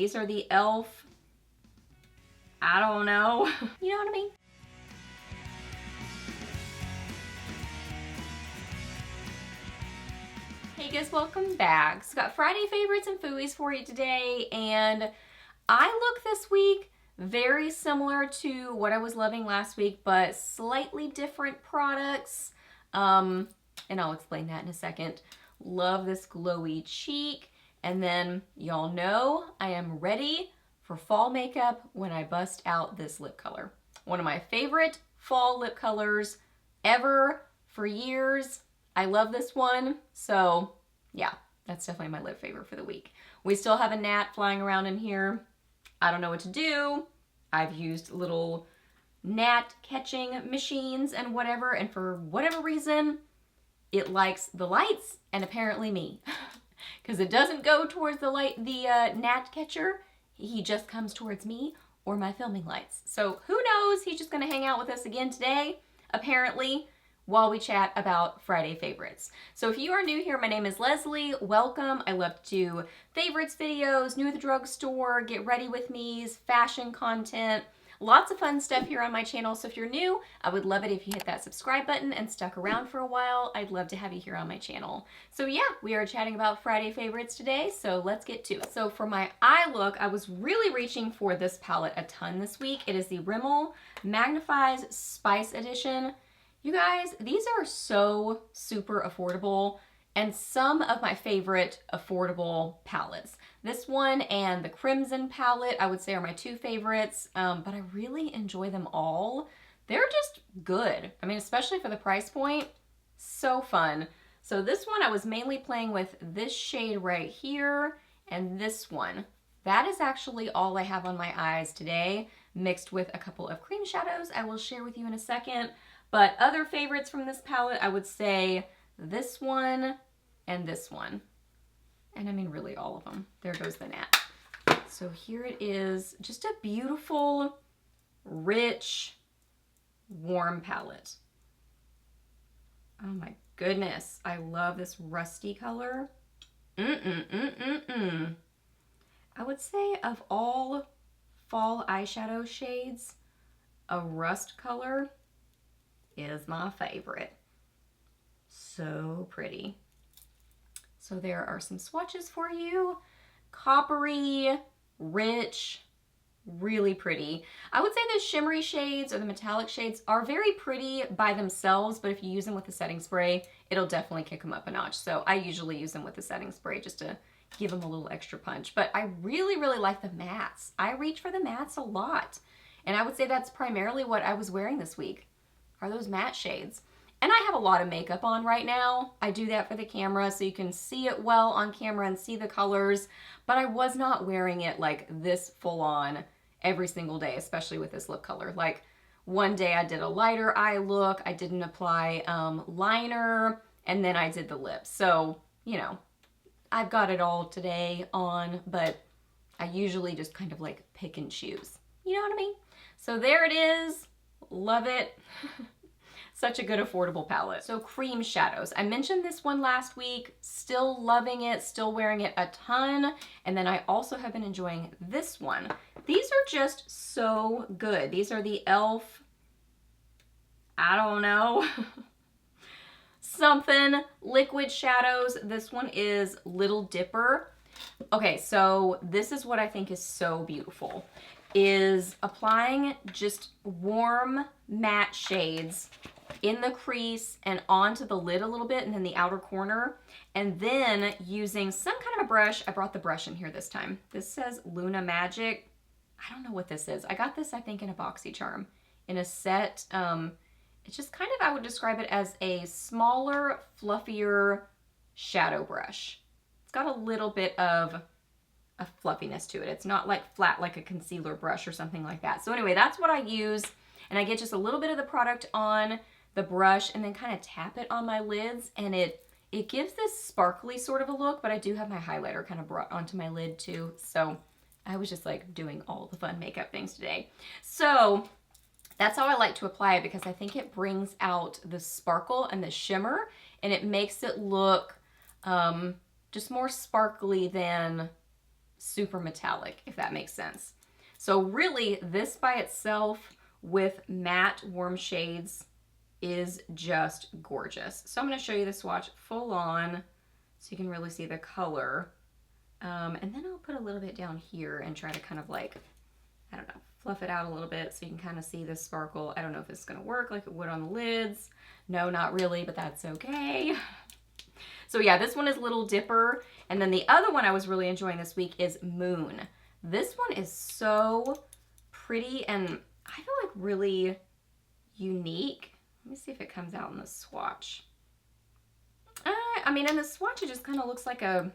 These are the e.l.f. I don't know. You know what I mean? Hey guys, welcome back. So got Friday favorites and Fooeys for you today, and I look this week very similar to what I was loving last week, but slightly different products. And I'll explain that in a second. Love this glowy cheek, and then y'all know I am ready for fall makeup when I bust out this lip color. One of my favorite fall lip colors ever for years. I love this one, so yeah, that's definitely my lip favorite for the week. We still have a gnat flying around in here. I don't know what to do. I've used little gnat catching machines and whatever, and for whatever reason, it likes the lights and apparently me. Because it doesn't go towards the gnat catcher. He just comes towards me or my filming lights. So who knows? He's just gonna hang out with us again today, apparently, while we chat about Friday favorites. So if you are new here, my name is Leslie. Welcome. I love to do favorites videos, new at the drugstore, get ready with me's, fashion content, lots of fun stuff here on my channel. So if you're new, I would love it if you hit that subscribe button and stuck around for a while. I'd love to have you here on my channel. So yeah, we are chatting about Friday favorites today, so let's get to it. So for my eye look, I was really reaching for this palette a ton this week. It is the Rimmel Magnifies Spice Edition. You guys, these are so super affordable and some of my favorite affordable palettes. This one and the Crimson palette, I would say, are my two favorites, but I really enjoy them all. They're just good. I mean, especially for the price point, so fun. So this one, I was mainly playing with this shade right here and this one. That is actually all I have on my eyes today, mixed with a couple of cream shadows I will share with you in a second. But other favorites from this palette, I would say this one and this one. And I mean, really all of them. There goes the gnat. So here it is, just a beautiful, rich, warm palette. Oh my goodness. I love this rusty color. I would say of all fall eyeshadow shades, a rust color is my favorite. So pretty. So there are some swatches for you. Coppery, rich, really pretty. I would say the shimmery shades or the metallic shades are very pretty by themselves, but if you use them with a setting spray, it'll definitely kick them up a notch. So I usually use them with a setting spray just to give them a little extra punch. But I really, really like the mattes. I reach for the mattes a lot. And I would say that's primarily what I was wearing this week, are those matte shades. And I have a lot of makeup on right now. I do that for the camera so you can see it well on camera and see the colors, but I was not wearing it like this full on every single day, especially with this lip color. Like one day I did a lighter eye look, I didn't apply liner, and then I did the lips. So, you know, I've got it all today on, but I usually just kind of like pick and choose. You know what I mean? So there it is. Love it. Such a good affordable palette. So cream shadows. I mentioned this one last week, still loving it, still wearing it a ton. And then I also have been enjoying this one. These are just so good. These are the e.l.f. I don't know. Something liquid shadows. This one is Little Dipper. Okay, so this is what I think is so beautiful, is applying just warm matte shades in the crease and onto the lid a little bit and then the outer corner, and then using some kind of a brush. I brought the brush in here this time. This says Luna Magic. I don't know what this is. I got this, I think, in a BoxyCharm in a set. It's just kind of, I would describe it as a smaller, fluffier shadow brush. It's got a little bit of a fluffiness to it. It's not like flat like a concealer brush or something like that. So anyway, that's what I use, and I get just a little bit of the product on the brush and then kind of tap it on my lids, and it gives this sparkly sort of a look, but I do have my highlighter kind of brought onto my lid too. So I was just like doing all the fun makeup things today. So that's how I like to apply it, because I think it brings out the sparkle and the shimmer, and it makes it look just more sparkly than super metallic, if that makes sense. So really, this by itself with matte warm shades is just gorgeous. So I'm going to show you the swatch full on so you can really see the color. And then I'll put a little bit down here and try to kind of like, I don't know, fluff it out a little bit so you can kind of see this sparkle. I don't know if it's going to work like it would on the lids. No, not really, but that's okay. So yeah, this one is Little Dipper. And then the other one I was really enjoying this week is Moon. This one is so pretty and I feel like really unique. Let me see if it comes out in the swatch. I mean, in the swatch, it just kind of looks like a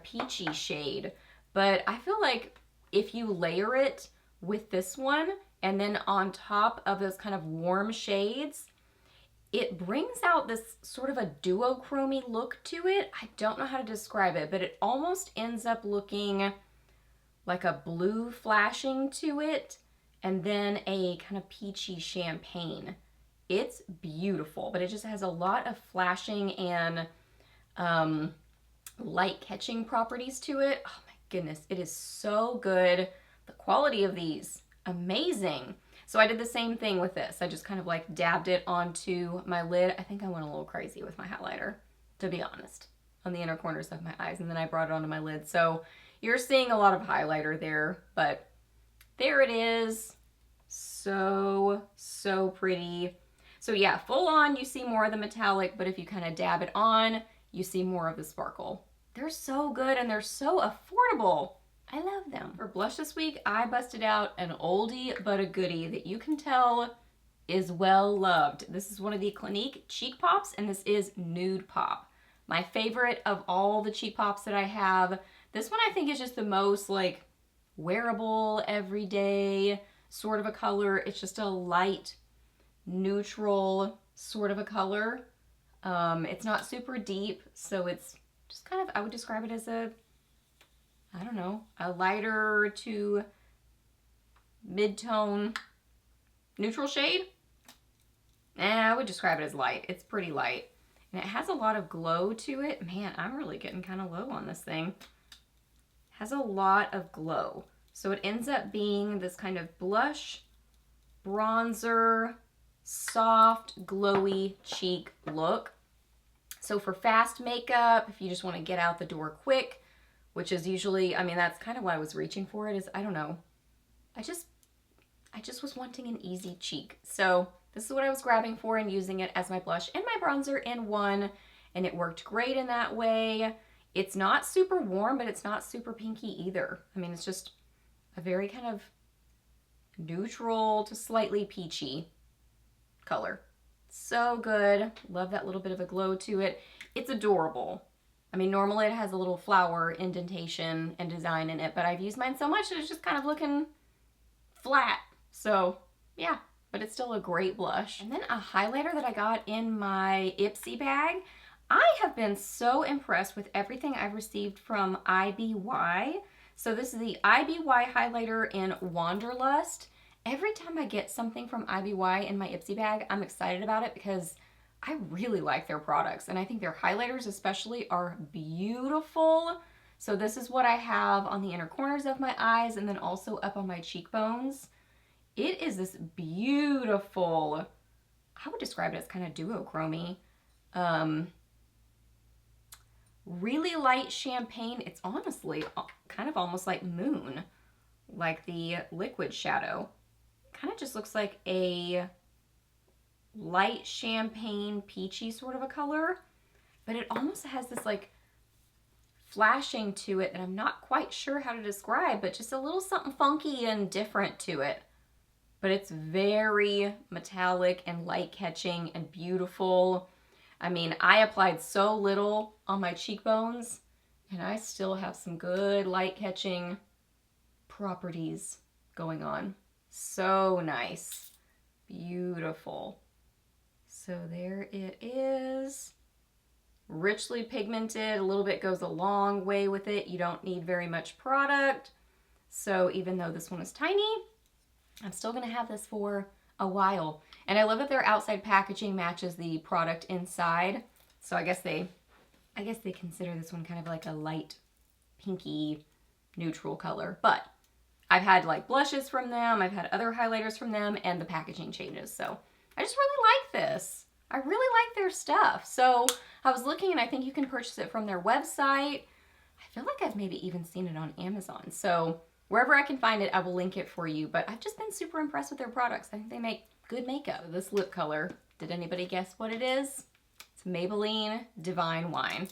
peachy shade. But I feel like if you layer it with this one and then on top of those kind of warm shades, it brings out this sort of a duochrome look to it. I don't know how to describe it, but it almost ends up looking like a blue flashing to it and then a kind of peachy champagne. It's beautiful, but it just has a lot of flashing and light catching properties to it. Oh my goodness, it is so good. The quality of these, amazing. So I did the same thing with this. I just kind of like dabbed it onto my lid. I think I went a little crazy with my highlighter, to be honest, on the inner corners of my eyes, and then I brought it onto my lid. So you're seeing a lot of highlighter there, but there it is. So, so pretty. So yeah, full on, you see more of the metallic, but if you kind of dab it on, you see more of the sparkle. They're so good and they're so affordable. I love them. For blush this week, I busted out an oldie but a goodie that you can tell is well loved. This is one of the Clinique Cheek Pops, and this is Nude Pop. My favorite of all the Cheek Pops that I have. This one I think is just the most like wearable, everyday sort of a color. It's just a light, neutral sort of a color. It's not super deep, so it's just kind of, I would describe it as a, I don't know, a lighter to mid-tone neutral shade. I would describe it as light. It's pretty light. And it has a lot of glow to it. Man, I'm really getting kind of low on this thing. It has a lot of glow. So it ends up being this kind of blush, bronzer, soft, glowy cheek look. So for fast makeup, if you just want to get out the door quick, which is usually, I mean, that's kind of why I was reaching for it, is, I don't know. I just was wanting an easy cheek. So this is what I was grabbing for and using it as my blush and my bronzer in one, and it worked great in that way. It's not super warm, but it's not super pinky either. I mean, it's just a very kind of neutral to slightly peachy color. So good. Love that little bit of a glow to it. It's adorable. I mean, normally it has a little flower indentation and design in it, but I've used mine so much that it's just kind of looking flat. So yeah, but it's still a great blush. And then a highlighter that I got in my Ipsy bag. I have been so impressed with everything I've received from IBY. So this is the IBY highlighter in Wanderlust. Every time I get something from IBY in my Ipsy bag, I'm excited about it because I really like their products. And I think their highlighters especially are beautiful. So this is what I have on the inner corners of my eyes and then also up on my cheekbones. It is this beautiful, I would describe it as kind of duochrome. Really light champagne. It's honestly kind of almost like Moon, like the liquid shadow. Kind of just looks like a light champagne peachy sort of a color, but it almost has this like flashing to it that I'm not quite sure how to describe, but just a little something funky and different to it. But it's very metallic and light catching and beautiful. I mean, I applied so little on my cheekbones and I still have some good light catching properties going on. So nice. Beautiful. So there it is. Richly pigmented. A little bit goes a long way with it. You don't need very much product. So even though this one is tiny, I'm still going to have this for a while. And I love that their outside packaging matches the product inside. So I guess they consider this one kind of like a light pinky neutral color. But I've had like blushes from them, I've had other highlighters from them, and the packaging changes. So I just really like this. I really like their stuff. So I was looking, and I think you can purchase it from their website. I feel like I've maybe even seen it on Amazon. So wherever I can find it, I will link it for you. But I've just been super impressed with their products. I think they make good makeup. This lip color, did anybody guess what it is? It's Maybelline Divine Wine.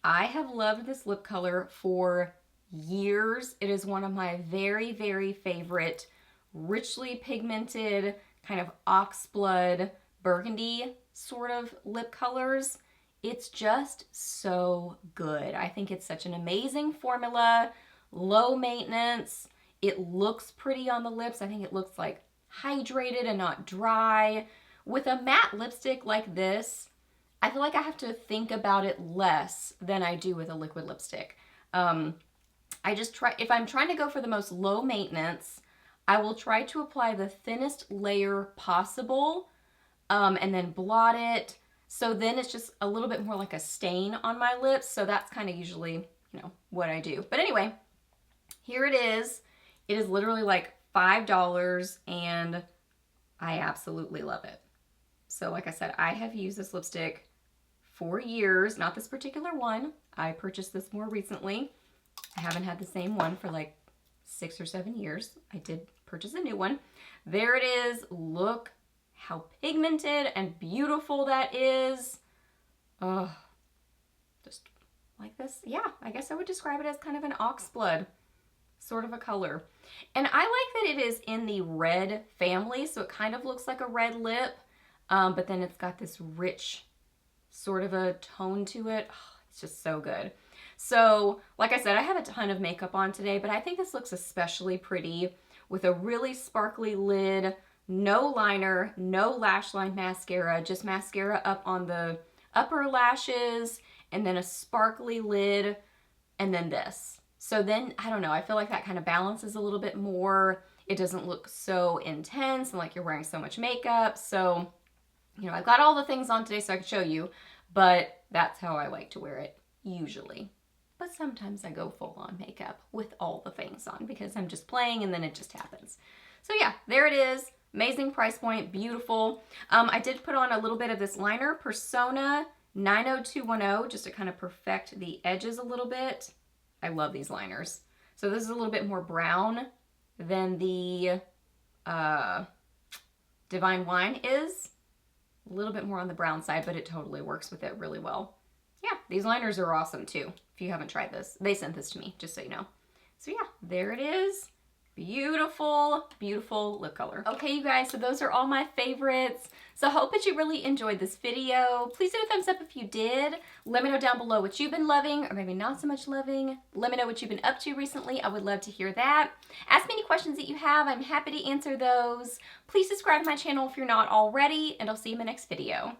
I have loved this lip color for years. It is one of my very, very favorite richly pigmented kind of oxblood burgundy sort of lip colors. It's just so good. I think it's such an amazing formula, low maintenance. It looks pretty on the lips. I think it looks like hydrated and not dry. With a matte lipstick like this, I feel like I have to think about it less than I do with a liquid lipstick. I just try, if I'm trying to go for the most low maintenance, I will try to apply the thinnest layer possible and then blot it. So then it's just a little bit more like a stain on my lips. So that's kind of usually, what I do. But anyway, here it is. It is literally like $5 and I absolutely love it. So like I said, I have used this lipstick for years, not this particular one. I purchased this more recently. I haven't had the same one for like 6 or 7 years. I did purchase a new one. There it is. Look how pigmented and beautiful that is. Oh, just like this. Yeah, I guess I would describe it as kind of an oxblood sort of a color. And I like that it is in the red family, so it kind of looks like a red lip, but then it's got this rich sort of a tone to it. Oh, it's just so good. So, like I said, I have a ton of makeup on today, but I think this looks especially pretty with a really sparkly lid, no liner, no lash line mascara, just mascara up on the upper lashes, and then a sparkly lid, and then this. So then, I don't know, I feel like that kind of balances a little bit more. It doesn't look so intense and like you're wearing so much makeup. So, I've got all the things on today so I can show you, but that's how I like to wear it usually. But sometimes I go full on makeup with all the things on because I'm just playing and then it just happens. So yeah, there it is. Amazing price point, beautiful. I did put on a little bit of this liner, Persona 90210, just to kind of perfect the edges a little bit. I love these liners. So this is a little bit more brown than the Divine Wine is. A little bit more on the brown side, but it totally works with it really well. Yeah, these liners are awesome too. If you haven't tried this, they sent this to me, just so you know. So yeah, there it is. Beautiful, beautiful lip color. Okay, you guys, so those are all my favorites. So I hope that you really enjoyed this video. Please do a thumbs up if you did. Let me know down below what you've been loving, or maybe not so much loving. Let me know what you've been up to recently. I would love to hear that. Ask me any questions that you have. I'm happy to answer those. Please subscribe to my channel if you're not already, and I'll see you in my next video.